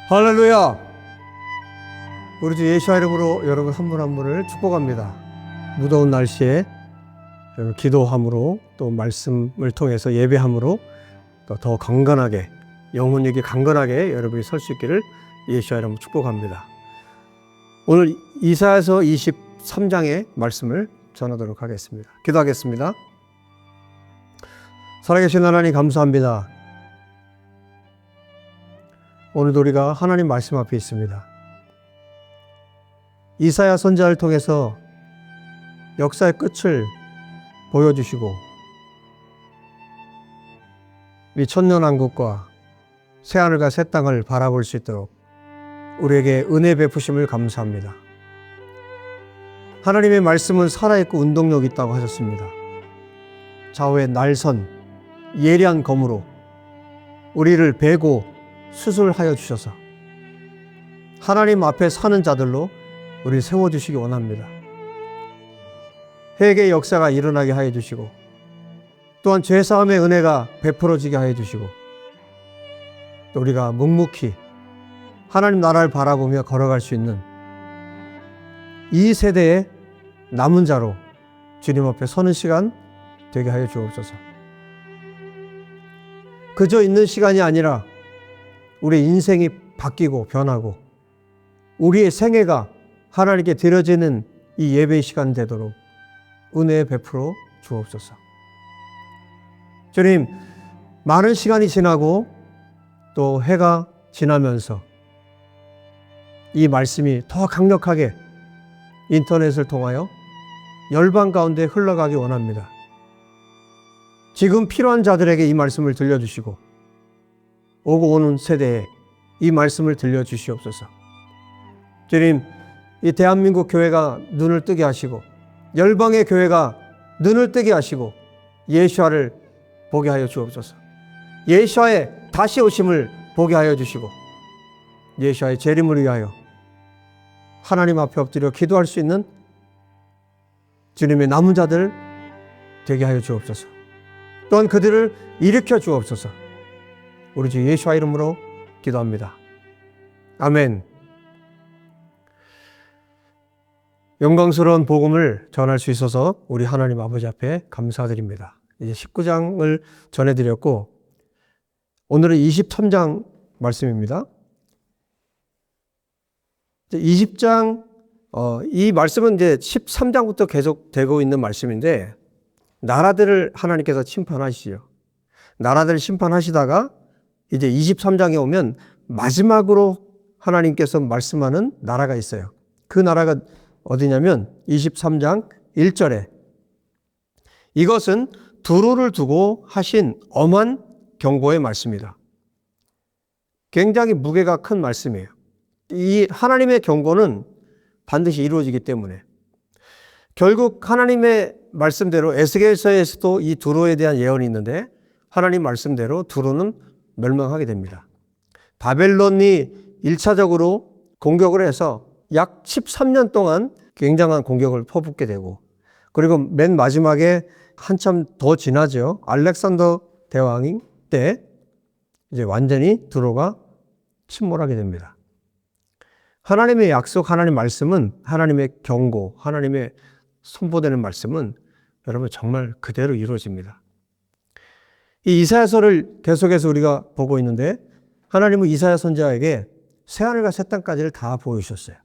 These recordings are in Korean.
할렐루야! 우리 주 예수와 이름으로 여러분 한 분 한 분을 축복합니다. 무더운 날씨에 여러분 기도함으로 또 말씀을 통해서 예배함으로 더 강건하게 영혼력이 강건하게 여러분이 설 수 있기를 예수와 이름으로 축복합니다. 오늘 이사야서 23장의 말씀을 전하도록 하겠습니다. 기도하겠습니다. 살아계신 하나님 감사합니다. 오늘도 우리가 하나님 말씀 앞에 있습니다. 이사야 선지자를 통해서 역사의 끝을 보여주시고 이 천년왕국과 새하늘과 새 땅을 바라볼 수 있도록 우리에게 은혜 베푸심을 감사합니다. 하나님의 말씀은 살아있고 운동력이 있다고 하셨습니다. 좌우의 날선 예리한 검으로 우리를 베고 수술하여 주셔서 하나님 앞에 사는 자들로 우리 세워주시기 원합니다. 회개의 역사가 일어나게 하여 주시고 또한 죄사함의 은혜가 베풀어지게 하여 주시고 또 우리가 묵묵히 하나님 나라를 바라보며 걸어갈 수 있는 이 세대의 남은 자로 주님 앞에 서는 시간 되게 하여 주옵소서. 그저 있는 시간이 아니라 우리 인생이 바뀌고 변하고 우리의 생애가 하나님께 드려지는 이 예배의 시간 되도록 은혜 베풀어 주옵소서. 주님, 많은 시간이 지나고 또 해가 지나면서 이 말씀이 더 강력하게 인터넷을 통하여 열방 가운데 흘러가기 원합니다. 지금 필요한 자들에게 이 말씀을 들려주시고 오고 오는 세대에 이 말씀을 들려주시옵소서. 주님, 이 대한민국 교회가 눈을 뜨게 하시고 열방의 교회가 눈을 뜨게 하시고 예수와를 보게 하여 주옵소서. 예수와의 다시 오심을 보게 하여 주시고 예수와의 재림을 위하여 하나님 앞에 엎드려 기도할 수 있는 주님의 남은 자들 되게 하여 주옵소서. 또한 그들을 일으켜 주옵소서. 우리 주 예수와 이름으로 기도합니다. 아멘. 영광스러운 복음을 전할 수 있어서 우리 하나님 아버지 앞에 감사드립니다. 이제 19장을 전해드렸고 오늘은 23장 말씀입니다. 20장 이 말씀은 이제 13장부터 계속 되고 있는 말씀인데 나라들을 하나님께서 심판하시죠. 나라들을 심판하시다가 이제 23장에 오면 마지막으로 하나님께서 말씀하는 나라가 있어요. 그 나라가 어디냐면 23장 1절에 이것은 두로를 두고 하신 엄한 경고의 말씀이다. 굉장히 무게가 큰 말씀이에요. 이 하나님의 경고는 반드시 이루어지기 때문에 결국 하나님의 말씀대로 에스겔서에서도 이 두로에 대한 예언이 있는데 하나님 말씀대로 두로는 멸망하게 됩니다. 바벨론이 1차적으로 공격을 해서 약 13년 동안 굉장한 공격을 퍼붓게 되고 그리고 맨 마지막에 한참 더 지나죠. 알렉산더 대왕 때 이제 완전히 두로가 침몰하게 됩니다. 하나님의 약속, 하나님의 말씀은 하나님의 경고, 하나님의 선포되는 말씀은 여러분 정말 그대로 이루어집니다. 이 이사야서를 계속해서 우리가 보고 있는데 하나님은 이사야 선지자에게 새하늘과 새 땅까지를 다 보여주셨어요.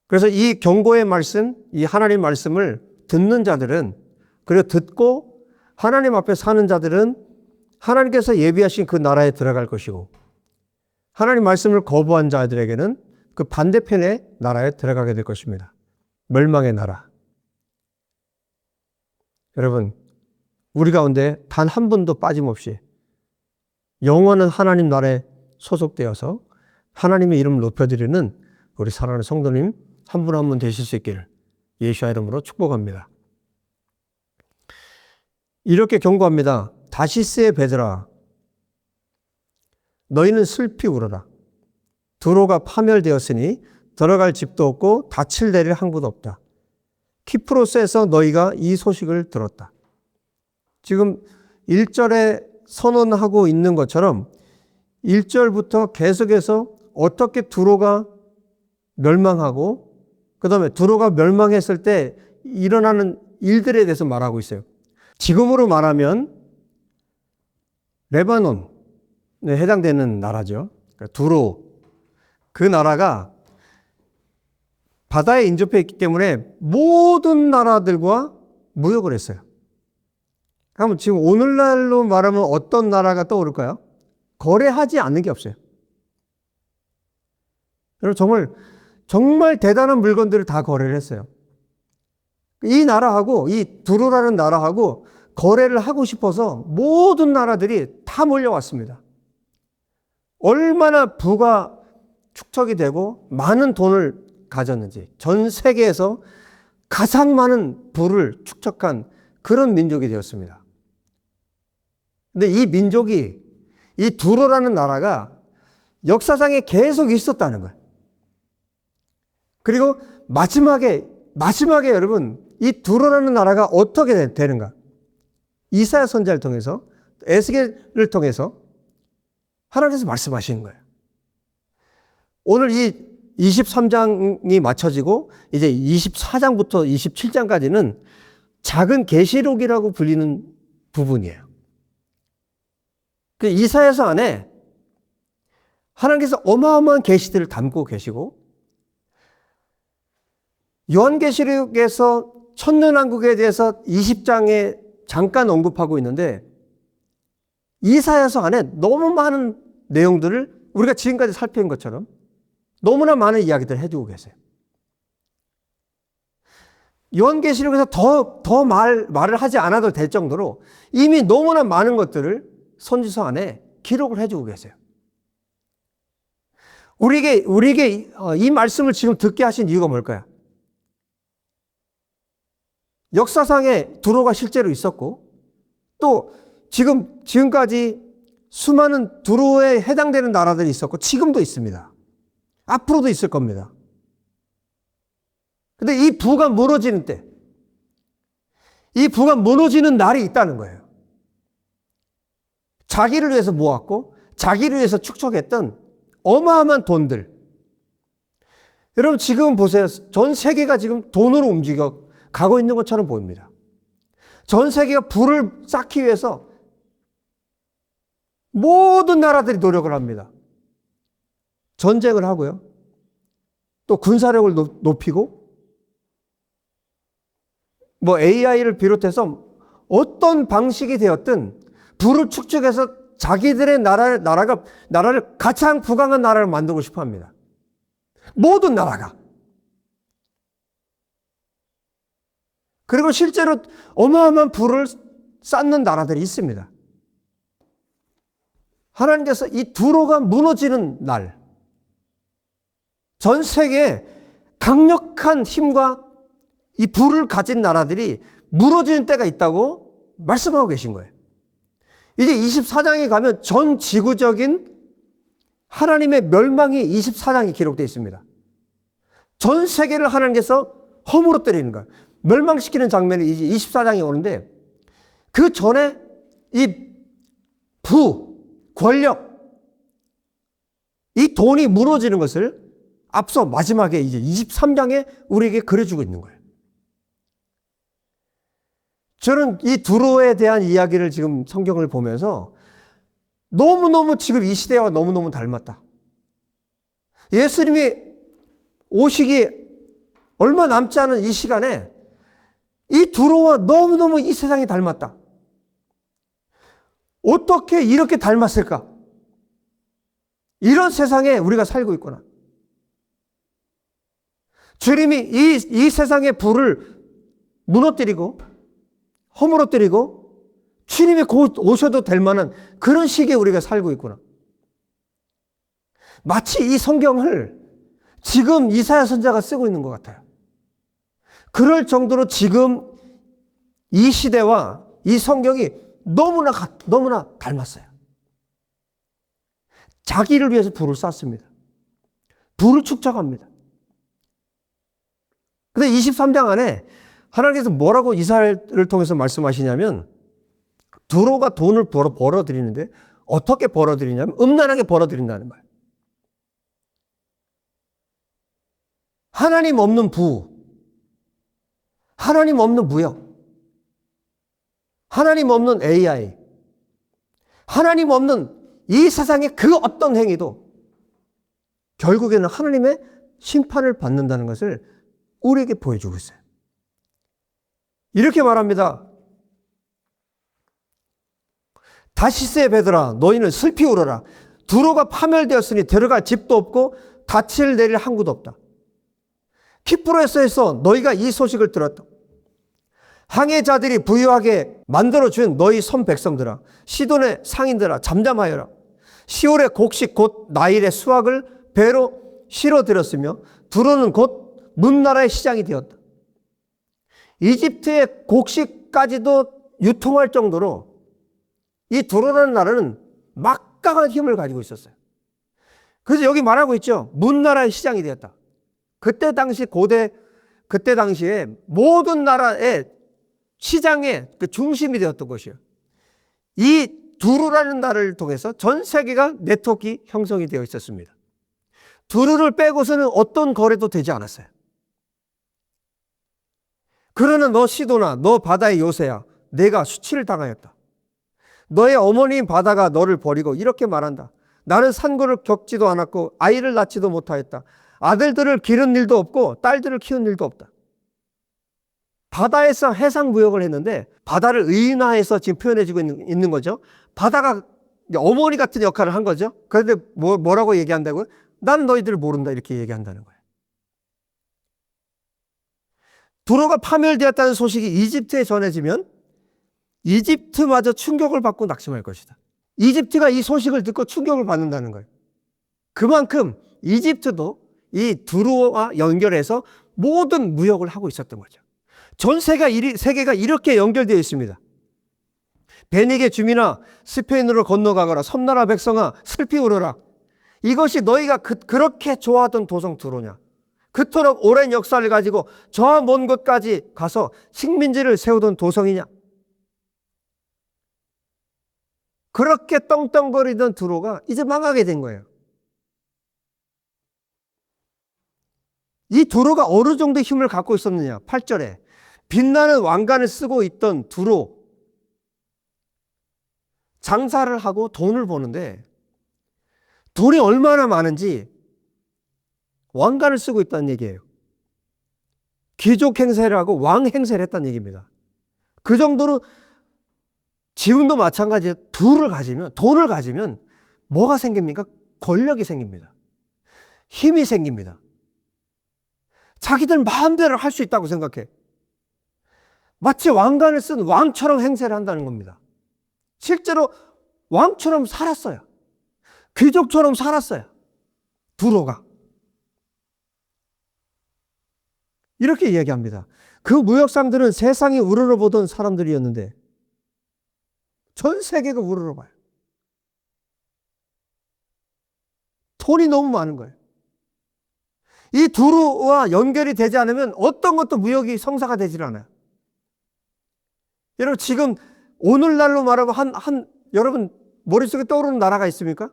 그래서 이 경고의 말씀, 이 하나님 말씀을 듣는 자들은 그리고 듣고 하나님 앞에 사는 자들은 하나님께서 예비하신 그 나라에 들어갈 것이고 하나님 말씀을 거부한 자들에게는 그 반대편의 나라에 들어가게 될 것입니다. 멸망의 나라. 여러분, 우리 가운데 단 한 분도 빠짐없이 영원한 하나님 나라에 소속되어서 하나님의 이름을 높여드리는 우리 사랑하는 성도님 한 분 한 분 되실 수 있기를 예수와 이름으로 축복합니다. 이렇게 경고합니다. 다시스의 베드라, 너희는 슬피 울어라. 두로가 파멸되었으니 들어갈 집도 없고 닫힐 데를 한 곳도 없다. 키프로스에서 너희가 이 소식을 들었다. 지금 1절에 선언하고 있는 것처럼 1절부터 계속해서 어떻게 두로가 멸망하고 그 다음에 두로가 멸망했을 때 일어나는 일들에 대해서 말하고 있어요. 지금으로 말하면 레바논에 해당되는 나라죠. 그러니까 두로, 그 나라가 바다에 인접해 있기 때문에 모든 나라들과 무역을 했어요. 그럼 지금 오늘날로 말하면 어떤 나라가 떠오를까요? 거래하지 않는 게 없어요. 여러분 정말 대단한 물건들을 다 거래를 했어요. 이 나라하고 이 두로라는 나라하고 거래를 하고 싶어서 모든 나라들이 다 몰려왔습니다. 얼마나 부가 축적이 되고 많은 돈을 가졌는지 전 세계에서 가장 많은 부를 축적한 그런 민족이 되었습니다. 근데 이 민족이 이 두로라는 나라가 역사상에 계속 있었다는 거예요. 그리고 마지막에 여러분 이 두로라는 나라가 어떻게 되는가? 이사야 선지자를 통해서 에스겔을 통해서 하나님께서 말씀하시는 거예요. 오늘 이 23장이 맞춰지고 이제 24장부터 27장까지는 작은 계시록이라고 불리는 부분이에요. 그 이사야서 안에 하나님께서 어마어마한 계시들을 담고 계시고 요한계시록에서 천년왕국에 대해서 20장에 잠깐 언급하고 있는데 이사야서 안에 너무 많은 내용들을 우리가 지금까지 살펴본 것처럼 너무나 많은 이야기들을 해주고 계세요. 요한계시록에서 더 말을 하지 않아도 될 정도로 이미 너무나 많은 것들을 선지서 안에 기록을 해주고 계세요. 우리에게 이 말씀을 지금 듣게 하신 이유가 뭘까요? 역사상에 두로가 실제로 있었고 또 지금까지 수많은 두로에 해당되는 나라들이 있었고 지금도 있습니다. 앞으로도 있을 겁니다. 근데 이 부가 무너지는 때, 이 부가 무너지는 날이 있다는 거예요. 자기를 위해서 모았고 자기를 위해서 축적했던 어마어마한 돈들. 여러분 지금 보세요. 전 세계가 지금 돈으로 움직여 가고 있는 것처럼 보입니다. 전 세계가 부를 쌓기 위해서 모든 나라들이 노력을 합니다. 전쟁을 하고요. 또 군사력을 높이고 AI를 비롯해서 어떤 방식이 되었든 부를 축적해서 자기들의 나라를 가장 부강한 나라를 만들고 싶어 합니다. 모든 나라가. 그리고 실제로 어마어마한 부를 쌓는 나라들이 있습니다. 하나님께서 이 두로가 무너지는 날, 전 세계에 강력한 힘과 이 부를 가진 나라들이 무너지는 때가 있다고 말씀하고 계신 거예요. 이제 24장에 가면 전 지구적인 하나님의 멸망이 24장에 기록되어 있습니다. 전 세계를 하나님께서 허물어뜨리는 거예요. 멸망시키는 장면이 이제 24장에 오는데 그 전에 이 부, 권력, 이 돈이 무너지는 것을 앞서 마지막에 이제 23장에 우리에게 그려주고 있는 거예요. 저는 이 두로에 대한 이야기를 지금 성경을 보면서 너무너무 지금 이 시대와 너무너무 닮았다. 예수님이 오시기 얼마 남지 않은 이 시간에 이 두로와 너무너무 이 세상이 닮았다. 어떻게 이렇게 닮았을까? 이런 세상에 우리가 살고 있구나. 주님이 이 세상의 부를 무너뜨리고 허물어뜨리고 주님이 곧 오셔도 될 만한 그런 시기에 우리가 살고 있구나. 마치 이 성경을 지금 이사야 선지자가 쓰고 있는 것 같아요. 그럴 정도로 지금 이 시대와 이 성경이 너무나 닮았어요. 자기를 위해서 부를 쌓습니다. 부를 축적합니다. 근데 23장 안에 하나님께서 뭐라고 이사야를 통해서 말씀하시냐면 두로가 돈을 벌어들이는데 어떻게 벌어들이냐면 음란하게 벌어들인다는 거예요. 하나님 없는 부, 하나님 없는 무역, 하나님 없는 AI, 하나님 없는 이 세상의 그 어떤 행위도 결국에는 하나님의 심판을 받는다는 것을 우리에게 보여주고 있어요. 이렇게 말합니다. 다시스의 배들아 너희는 슬피 울어라. 두로가 파멸되었으니 들어갈 집도 없고 닻을 내릴 항구도 없다. 키프로에서 너희가 이 소식을 들었다. 항해자들이 부유하게 만들어준 너희 선 백성들아, 시돈의 상인들아 잠잠하여라. 시올의 곡식 곧 나일의 수확을 배로 실어들였으며 두로는 곧 문나라의 시장이 되었다. 이집트의 곡식까지도 유통할 정도로 이 두로라는 나라는 막강한 힘을 가지고 있었어요. 그래서 여기 말하고 있죠. 문나라의 시장이 되었다. 그때 당시에 모든 나라의 시장의 그 중심이 되었던 것이에요. 이 두루라는 나라를 통해서 전 세계가 네트워크 형성이 되어 있었습니다. 두루를 빼고서는 어떤 거래도 되지 않았어요. 그러나 너 시도나 너 바다의 요새야 내가 수치를 당하였다. 너의 어머니인 바다가 너를 버리고 이렇게 말한다. 나는 산고를 겪지도 않았고 아이를 낳지도 못하였다. 아들들을 기른 일도 없고 딸들을 키운 일도 없다. 바다에서 해상 무역을 했는데 바다를 의인화해서 지금 표현해주고 있는 거죠. 바다가 어머니 같은 역할을 한 거죠. 그런데 뭐라고 얘기한다고요? 나는 너희들을 모른다 이렇게 얘기한다는 거예요. 두로가 파멸되었다는 소식이 이집트에 전해지면 이집트마저 충격을 받고 낙심할 것이다. 이집트가 이 소식을 듣고 충격을 받는다는 거예요. 그만큼 이집트도 이 두로와 연결해서 모든 무역을 하고 있었던 거죠. 전 세계가 이렇게 연결되어 있습니다. 베니게 주민아 스페인으로 건너가거라. 섬나라 백성아 슬피 울어라. 이것이 너희가 그렇게 좋아하던 도성 두로냐. 그토록 오랜 역사를 가지고 저 먼 곳까지 가서 식민지를 세우던 도성이냐. 그렇게 떵떵거리던 두로가 이제 망하게 된 거예요. 이 두로가 어느 정도의 힘을 갖고 있었느냐. 8절에 빛나는 왕관을 쓰고 있던 두로, 장사를 하고 돈을 버는데 돈이 얼마나 많은지 왕관을 쓰고 있다는 얘기예요. 귀족 행세를 하고 왕 행세를 했다는 얘기입니다. 그 정도로 지금도 마찬가지예요. 돈을 가지면 뭐가 생깁니까? 권력이 생깁니다. 힘이 생깁니다. 자기들 마음대로 할 수 있다고 생각해. 마치 왕관을 쓴 왕처럼 행세를 한다는 겁니다. 실제로 왕처럼 살았어요. 귀족처럼 살았어요. 두로가. 이렇게 이야기합니다. 그 무역상들은 세상이 우러러보던 사람들이었는데 전 세계가 우러러봐요. 돈이 너무 많은 거예요. 이 두루와 연결이 되지 않으면 어떤 것도 무역이 성사가 되질 않아요. 여러분 지금 오늘날로 말하면 여러분 머릿속에 떠오르는 나라가 있습니까?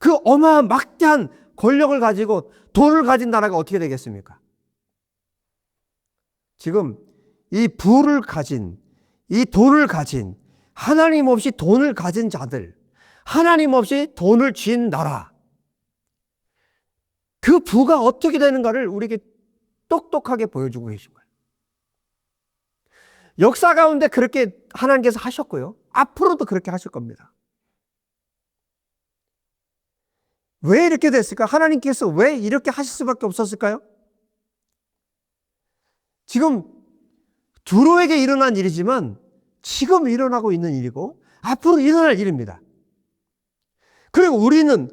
그 막대한 권력을 가지고 돈을 가진 나라가 어떻게 되겠습니까? 지금 이 부를 가진, 이 돈을 가진, 하나님 없이 돈을 가진 자들, 하나님 없이 돈을 쥔 나라, 그 부가 어떻게 되는가를 우리에게 똑똑하게 보여주고 계신 거예요. 역사 가운데 그렇게 하나님께서 하셨고요. 앞으로도 그렇게 하실 겁니다. 왜 이렇게 됐을까? 하나님께서 왜 이렇게 하실 수밖에 없었을까요? 지금 두로에게 일어난 일이지만 지금 일어나고 있는 일이고 앞으로 일어날 일입니다. 그리고 우리는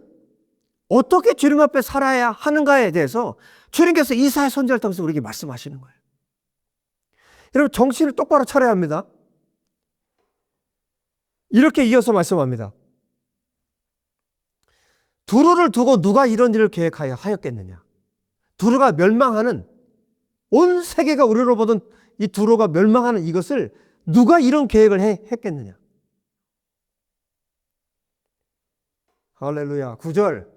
어떻게 주님 앞에 살아야 하는가에 대해서 주님께서 이사야 선지자를 통해서 우리에게 말씀하시는 거예요. 여러분 정신을 똑바로 차려야 합니다. 이렇게 이어서 말씀합니다. 두루를 두고 누가 이런 일을 계획하였겠느냐. 두루가 멸망하는, 온 세계가 우러러보던 이 두루가 멸망하는 이것을 누가 이런 계획을 했겠느냐. 할렐루야. 9절.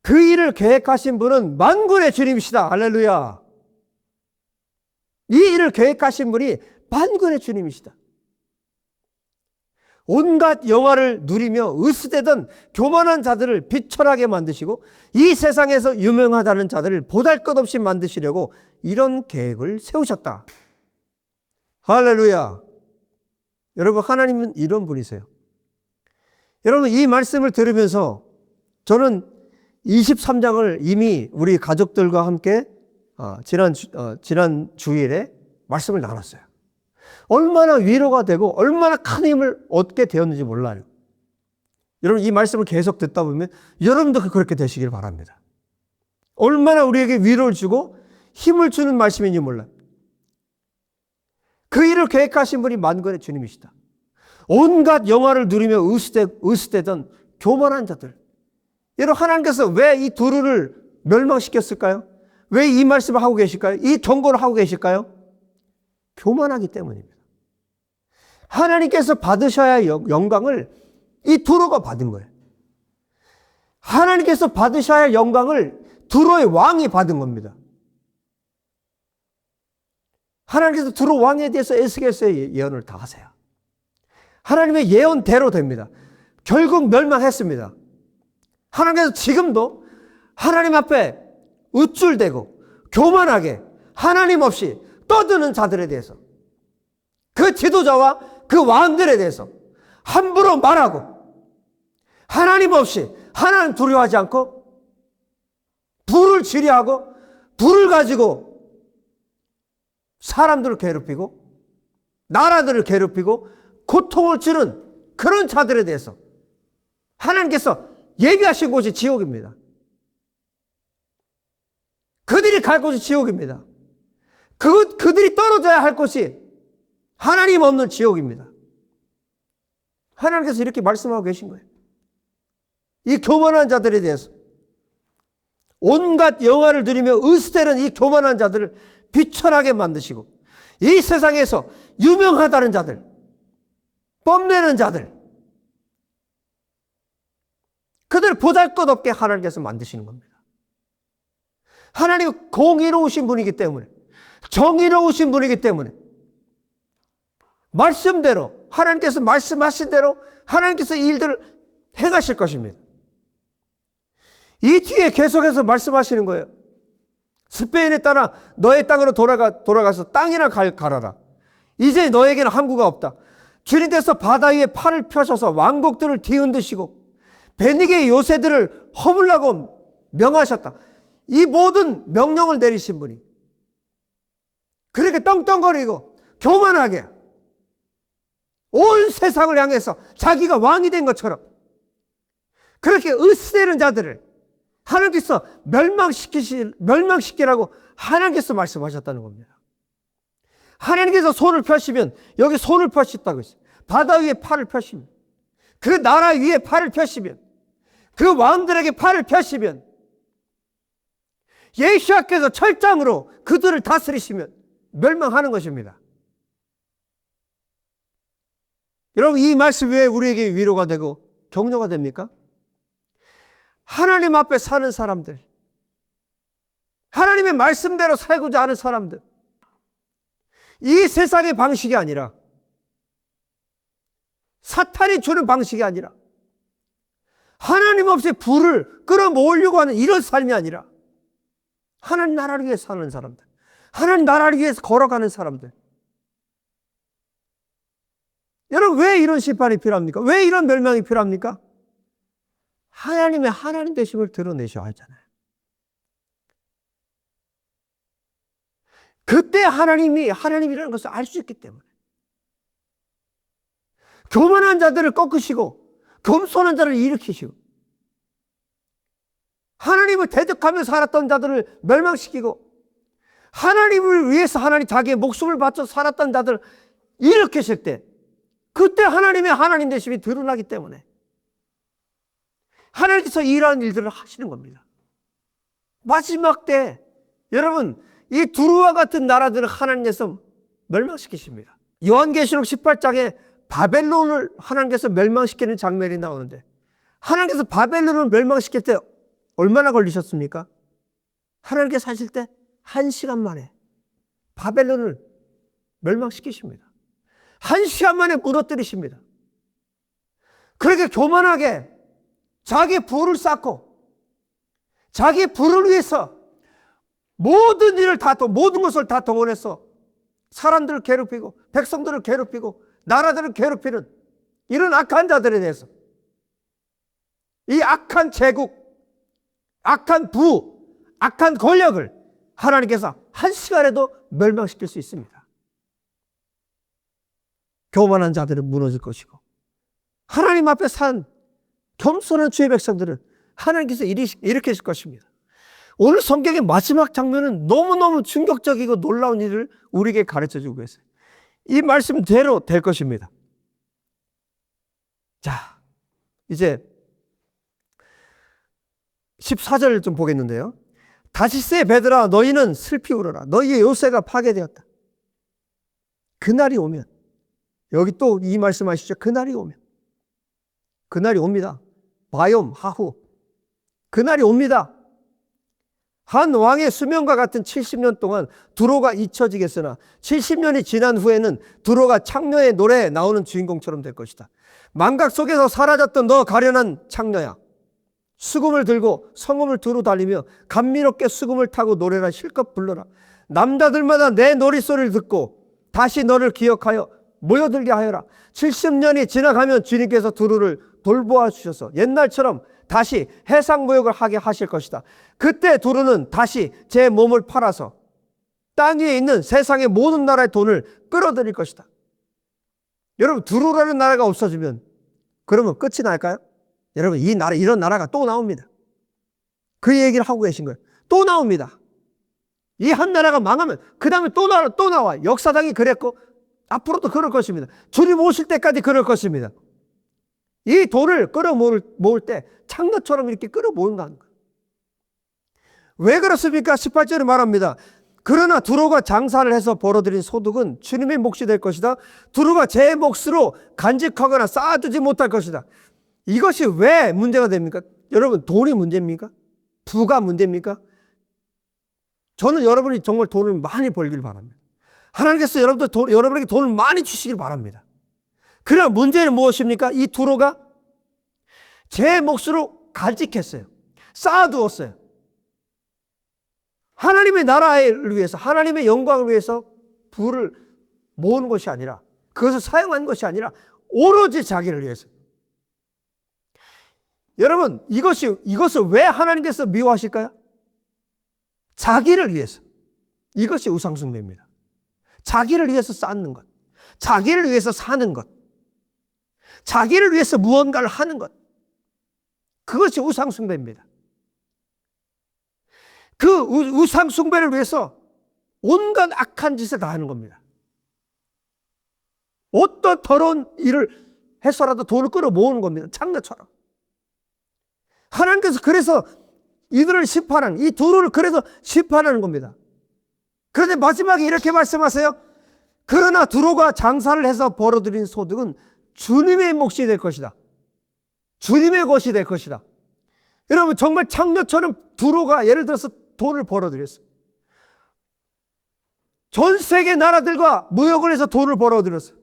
그 일을 계획하신 분은 만군의 주님이시다. 할렐루야. 이 일을 계획하신 분이 만군의 주님이시다. 온갖 영화를 누리며 으스대던 교만한 자들을 비천하게 만드시고 이 세상에서 유명하다는 자들을 보잘것없이 만드시려고 이런 계획을 세우셨다. 할렐루야. 여러분, 하나님은 이런 분이세요. 여러분, 이 말씀을 들으면서 저는 23장을 이미 우리 가족들과 함께 지난 주일에 말씀을 나눴어요. 얼마나 위로가 되고 얼마나 큰 힘을 얻게 되었는지 몰라요. 여러분, 이 말씀을 계속 듣다 보면 여러분도 그렇게 되시길 바랍니다. 얼마나 우리에게 위로를 주고 힘을 주는 말씀인지 몰라요. 그 일을 계획하신 분이 만군의 주님이시다. 온갖 영화를 누리며 으스대던 교만한 자들. 여러분, 하나님께서 왜 이 두루를 멸망시켰을까요? 왜 이 말씀을 하고 계실까요? 이 경고를 하고 계실까요? 교만하기 때문입니다. 하나님께서 받으셔야 할 영광을 이 두루가 받은 거예요. 하나님께서 받으셔야 할 영광을 두루의 왕이 받은 겁니다. 하나님께서 두루 왕에 대해서 에스겔서의 예언을 다 하세요. 하나님의 예언대로 됩니다. 결국 멸망했습니다. 하나님께서 지금도 하나님 앞에 우쭐대고 교만하게 하나님 없이 떠드는 자들에 대해서, 그 지도자와 그 왕들에 대해서 함부로 말하고 하나님 없이, 하나님 두려워하지 않고 불을 지뢰하고 불을 가지고 사람들을 괴롭히고 나라들을 괴롭히고 고통을 주는 그런 자들에 대해서 하나님께서 예비하신 곳이 지옥입니다. 그들이 갈 곳이 지옥입니다. 그들이 떨어져야 할 곳이 하나님 없는 지옥입니다. 하나님께서 이렇게 말씀하고 계신 거예요. 이 교만한 자들에 대해서 온갖 영화를 누리며 으스대는 이 교만한 자들을 비천하게 만드시고 이 세상에서 유명하다는 자들, 뽐내는 자들, 그들 보잘것없게 하나님께서 만드시는 겁니다. 하나님은 공의로우신 분이기 때문에, 정의로우신 분이기 때문에 말씀대로, 하나님께서 말씀하신 대로 하나님께서 이 일들을 행하실 것입니다. 이 뒤에 계속해서 말씀하시는 거예요. 스페인에 따라 너의 땅으로 돌아가서 땅이나 갈아라. 이제 너에게는 항구가 없다. 주님께서 바다 위에 팔을 펴셔서 왕국들을 뒤흔드시고 베니게의 요새들을 허물라고 명하셨다. 이 모든 명령을 내리신 분이 그렇게 떵떵거리고 교만하게 온 세상을 향해서 자기가 왕이 된 것처럼 그렇게 으스대는 자들을 하나님께서 멸망시키라고 하나님께서 말씀하셨다는 겁니다. 하나님께서 손을 펴시면 여기 손을 펴셨다고 했어요. 바다 위에 팔을 펴시면, 그 나라 위에 팔을 펴시면, 그 왕들에게 팔을 펴시면, 예수께서 철장으로 그들을 다스리시면 멸망하는 것입니다. 여러분, 이 말씀 왜 우리에게 위로가 되고 격려가 됩니까? 하나님 앞에 사는 사람들, 하나님의 말씀대로 살고자 하는 사람들, 이 세상의 방식이 아니라, 사탄이 주는 방식이 아니라, 하나님 없이 불을 끌어모으려고 하는 이런 삶이 아니라 하나님 나라를 위해 사는 사람들, 하나님 나라를 위해서 걸어가는 사람들. 여러분, 왜 이런 심판이 필요합니까? 왜 이런 멸망이 필요합니까? 하나님의 하나님 되심을 드러내셔야 하잖아요. 그때 하나님이 하나님이라는 것을 알 수 있기 때문에. 교만한 자들을 꺾으시고 겸손한 자를 일으키시고 하나님을 대적하며 살았던 자들을 멸망시키고 하나님을 위해서 하나님 자기의 목숨을 바쳐 살았던 자들을 일으키실 때 그때 하나님의 하나님 되심이 드러나기 때문에 하나님께서 이러한 일들을 하시는 겁니다. 마지막 때 여러분, 이 두루와 같은 나라들을 하나님께서 멸망시키십니다. 요한계시록 18장에 바벨론을 하나님께서 멸망시키는 장면이 나오는데 하나님께서 바벨론을 멸망시킬 때 얼마나 걸리셨습니까? 하나님께서 하실 때 1시간 만에 바벨론을 멸망시키십니다. 1시간 만에 무너뜨리십니다. 그렇게 교만하게 자기 부를 쌓고 자기 부를 위해서 모든 것을 다 동원해서 사람들을 괴롭히고 백성들을 괴롭히고 나라들을 괴롭히는 이런 악한 자들에 대해서 이 악한 제국, 악한 부, 악한 권력을 하나님께서 1시간에도 멸망시킬 수 있습니다. 교만한 자들은 무너질 것이고 하나님 앞에 산 겸손한 주의 백성들은 하나님께서 일으키실 것입니다. 오늘 성경의 마지막 장면은 너무너무 충격적이고 놀라운 일을 우리에게 가르쳐주고 계세요. 이 말씀대로 될 것입니다. 자, 이제 14절 좀 보겠는데요. 다시스의 배들아 너희는 슬피 울어라. 너희의 요새가 파괴되었다. 그날이 오면, 여기 또 이 말씀하시죠. 그날이 오면. 그날이 옵니다. 바욤 하후. 그날이 옵니다. 한 왕의 수명과 같은 70년 동안 두로가 잊혀지겠으나 70년이 지난 후에는 두로가 창녀의 노래에 나오는 주인공처럼 될 것이다. 망각 속에서 사라졌던 너 가련한 창녀야. 수금을 들고 성읍을 두루 달리며 감미롭게 수금을 타고 노래라 실컷 불러라. 남자들마다 내 노랫소리를 듣고 다시 너를 기억하여 모여들게 하여라. 70년이 지나가면 주님께서 두루를 돌보아 주셔서 옛날처럼 다시 해상무역을 하게 하실 것이다. 그때 두루는 다시 제 몸을 팔아서 땅 위에 있는 세상의 모든 나라의 돈을 끌어들일 것이다. 여러분, 두루라는 나라가 없어지면 그러면 끝이 날까요? 여러분, 이런 나라가 또 나옵니다. 그 얘기를 하고 계신 거예요. 또 나옵니다. 이 한 나라가 망하면 그 다음에 또 나와. 역사상이 그랬고 앞으로도 그럴 것입니다. 주님 오실 때까지 그럴 것입니다. 이 돈을 끌어모을 때 창녀처럼 이렇게 끌어모은다는 거예요. 왜 그렇습니까? 18절에 말합니다. 그러나 두로가 장사를 해서 벌어들인 소득은 주님의 몫이 될 것이다. 두로가 제 몫으로 간직하거나 쌓아두지 못할 것이다. 이것이 왜 문제가 됩니까? 여러분, 돈이 문제입니까? 부가 문제입니까? 저는 여러분이 정말 돈을 많이 벌길 바랍니다. 하나님께서 여러분에게 돈을 많이 주시길 바랍니다. 그러나 문제는 무엇입니까? 이 두로가 제 몫으로 간직했어요. 쌓아두었어요. 하나님의 나라를 위해서, 하나님의 영광을 위해서 부를 모으는 것이 아니라, 그것을 사용한 것이 아니라 오로지 자기를 위해서. 여러분, 이것을 왜 하나님께서 미워하실까요? 자기를 위해서. 이것이 우상숭배입니다. 자기를 위해서 쌓는 것, 자기를 위해서 사는 것, 자기를 위해서 무언가를 하는 것, 그것이 우상숭배입니다. 그 우상숭배를 위해서 온갖 악한 짓을 다 하는 겁니다. 어떤 더러운 일을 해서라도 돈을 끌어 모으는 겁니다. 창녀처럼. 하나님께서 그래서 이들을 심판하는, 이 두루를 그래서 심판하는 겁니다. 그런데 마지막에 이렇게 말씀하세요. 그러나 두루가 장사를 해서 벌어들인 소득은 주님의 몫이 될 것이다. 주님의 것이 될 것이다. 여러분, 정말 창녀처럼 두루가 예를 들어서 돈을 벌어들였어요. 전 세계 나라들과 무역을 해서 돈을 벌어들였어요.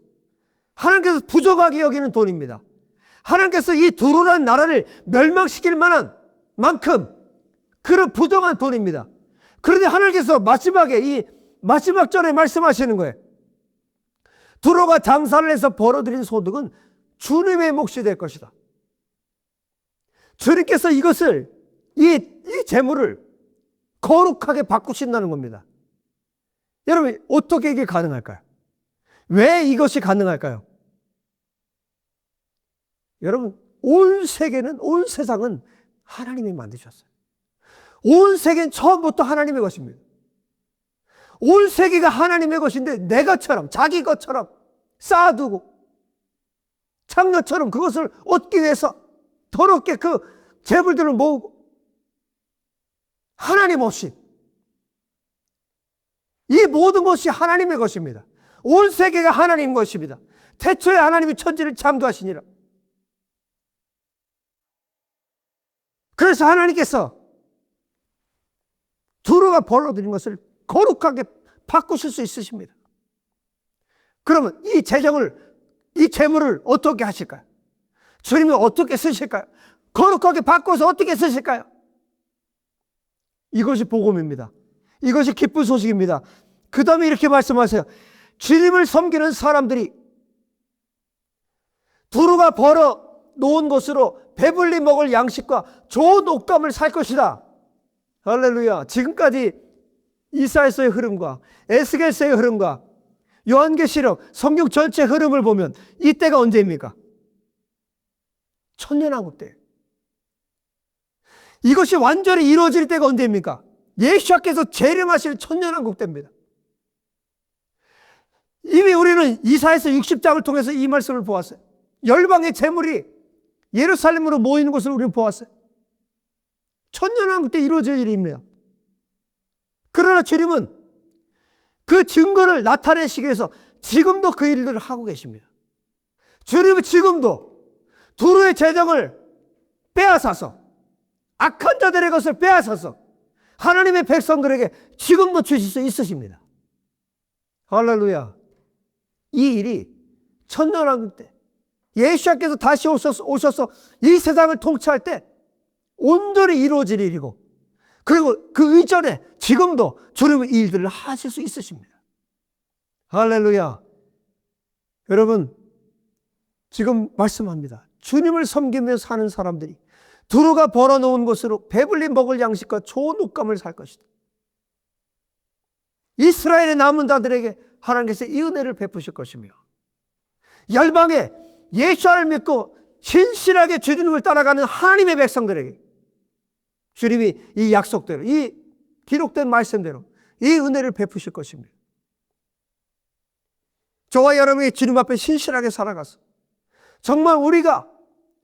하나님께서 부족하게 여기는 돈입니다. 하나님께서 이 두루라는 나라를 멸망시킬 만한 만큼 그런 부정한 돈입니다. 그런데 하나님께서 마지막에 이 마지막 절에 말씀하시는 거예요. 두루가 장사를 해서 벌어들인 소득은 주님의 몫이 될 것이다. 주님께서 이것을, 이 재물을 거룩하게 바꾸신다는 겁니다. 여러분, 어떻게 이게 가능할까요? 왜 이것이 가능할까요? 여러분, 온 세상은 하나님이 만드셨어요. 온 세계는 처음부터 하나님의 것입니다. 온 세계가 하나님의 것인데 내 것처럼, 자기 것처럼 쌓아두고 창녀처럼 그것을 얻기 위해서 더럽게 그 재물들을 모으고 하나님 없이, 이 모든 것이 하나님의 것입니다. 온 세계가 하나님의 것입니다. 태초에 하나님이 천지를 창조하시니라. 그래서 하나님께서 두루가 벌어들인 것을 거룩하게 바꾸실 수 있으십니다. 그러면 이 재물을 어떻게 하실까요? 주님은 어떻게 쓰실까요? 거룩하게 바꿔서 어떻게 쓰실까요? 이것이 복음입니다. 이것이 기쁜 소식입니다. 그 다음에 이렇게 말씀하세요. 주님을 섬기는 사람들이 두루가 벌어 놓은 것으로 배불리 먹을 양식과 좋은 옷감을 살 것이다. 할렐루야. 지금까지 이사야서의 흐름과 에스겔서의 흐름과 요한계시록 성경 전체 흐름을 보면 이때가 언제입니까? 천년왕국 때. 이것이 완전히 이루어질 때가 언제입니까? 예수께서 재림하실 천년왕국 때입니다. 이미 우리는 이사야서 60장을 통해서 이 말씀을 보았어요. 열방의 재물이 예루살렘으로 모이는 것을 우리는 보았어요. 천년왕국 때 이루어질 일입니다. 그러나 주님은 그 증거를 나타내시기 위해서 지금도 그 일들을 하고 계십니다. 주님은 지금도 두루의 재정을 빼앗아서 악한 자들의 것을 빼앗아서 하나님의 백성들에게 지금도 주실 수 있으십니다. 할렐루야. 이 일이 천년왕국 때 예수께서 다시 오셔서 이 세상을 통치할 때 온전히 이루어질 일이고, 그리고 그 이전에 지금도 주님은 이 일들을 하실 수 있으십니다. 할렐루야. 여러분, 지금 말씀합니다. 주님을 섬기며 사는 사람들이 두루가 벌어놓은 것으로 배불리 먹을 양식과 좋은 옷감을 살 것이다. 이스라엘의 남은 자들에게 하나님께서 이 은혜를 베푸실 것이며, 열방에 예수를 믿고 신실하게 주님을 따라가는 하나님의 백성들에게 주님이 이 약속대로, 이 기록된 말씀대로 이 은혜를 베푸실 것입니다. 저와 여러분이 주님 앞에 신실하게 살아가서 정말 우리가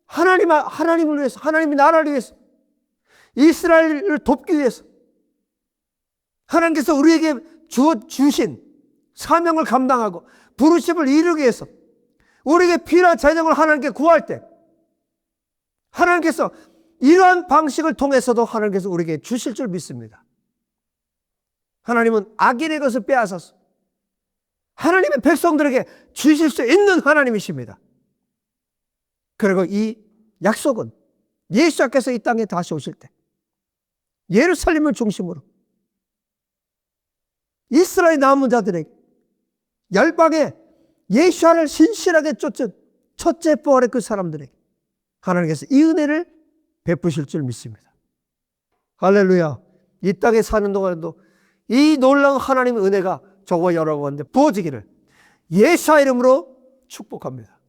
하나님을 위해서, 하나님의 나라를 위해서, 이스라엘을 돕기 위해서 하나님께서 우리에게 주신 사명을 감당하고 부르심을 이루기 위해서 우리에게 필요한 재정을 하나님께 구할 때 하나님께서 이러한 방식을 통해서도 하나님께서 우리에게 주실 줄 믿습니다. 하나님은 악인의 것을 빼앗아서 하나님의 백성들에게 주실 수 있는 하나님이십니다. 그리고 이 약속은 예수께서 이 땅에 다시 오실 때 예루살렘을 중심으로 이스라엘 남은 자들에게, 열방에 예수를 신실하게 쫓은 첫째 부활의 그 사람들에게 하나님께서 이 은혜를 베푸실 줄 믿습니다. 할렐루야. 이 땅에 사는 동안에도 이 놀라운 하나님의 은혜가 저와 여러분한테 부어지기를 예수의 이름으로 축복합니다.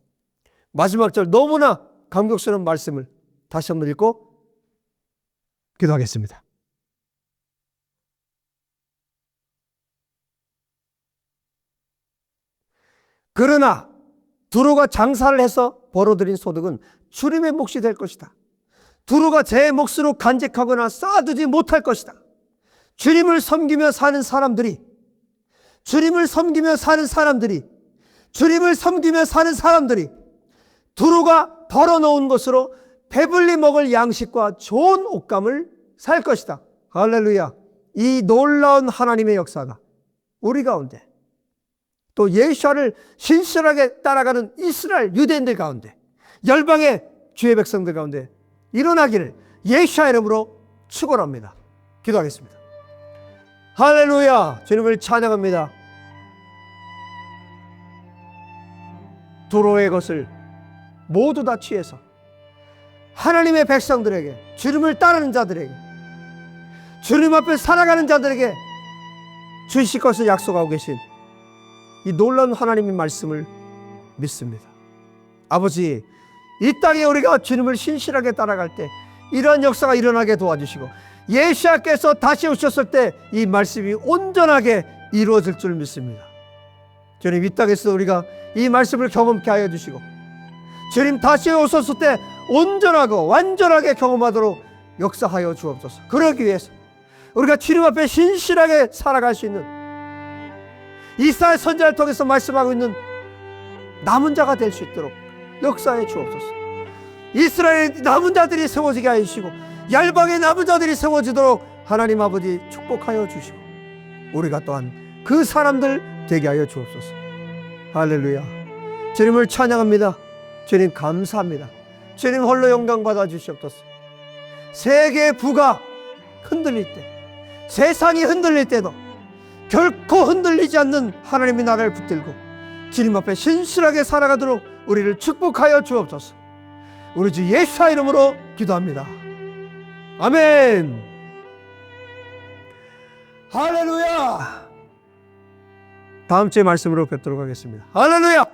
마지막 절 너무나 감격스러운 말씀을 다시 한번 읽고 기도하겠습니다. 그러나 두루가 장사를 해서 벌어들인 소득은 주님의 몫이 될 것이다. 두루가 제 몫으로 간직하거나 쌓아두지 못할 것이다. 주님을 섬기며 사는 사람들이 두루가 벌어놓은 것으로 배불리 먹을 양식과 좋은 옷감을 살 것이다. 할렐루야. 이 놀라운 하나님의 역사가 우리 가운데, 또 예수를 신실하게 따라가는 이스라엘 유대인들 가운데, 열방의 주의 백성들 가운데 일어나기를 예수의 이름으로 축원합니다. 기도하겠습니다. 할렐루야. 주님을 찬양합니다. 두루의 것을 모두 다 취해서 하나님의 백성들에게, 주님을 따르는 자들에게, 주님 앞에 살아가는 자들에게 주실 것을 약속하고 계신 이 놀라운 하나님의 말씀을 믿습니다. 아버지, 이 땅에 우리가 주님을 신실하게 따라갈 때 이러한 역사가 일어나게 도와주시고, 예수께서 다시 오셨을 때 이 말씀이 온전하게 이루어질 줄 믿습니다. 주님, 이 땅에서 우리가 이 말씀을 경험케 하여 주시고, 주님 다시 오셨을 때 온전하고 완전하게 경험하도록 역사하여 주옵소서. 그러기 위해서 우리가 주님 앞에 신실하게 살아갈 수 있는, 이사야 선지자를 통해서 말씀하고 있는 남은 자가 될 수 있도록 역사해 주옵소서. 이스라엘 남은 자들이 세워지게 하여 주시고, 열방의 남은 자들이 세워지도록 하나님 아버지 축복하여 주시고 우리가 또한 그 사람들 되게 하여 주옵소서. 할렐루야. 주님을 찬양합니다. 주님 감사합니다. 주님 홀로 영광 받아 주시옵소서. 세계 부가 흔들릴 때, 세상이 흔들릴 때도 결코 흔들리지 않는 하나님의 나라를 붙들고 주님 앞에 신실하게 살아가도록 우리를 축복하여 주옵소서. 우리 주 예수의 이름으로 기도합니다. 아멘. 할렐루야. 다음 주에 말씀으로 뵙도록 하겠습니다. 할렐루야.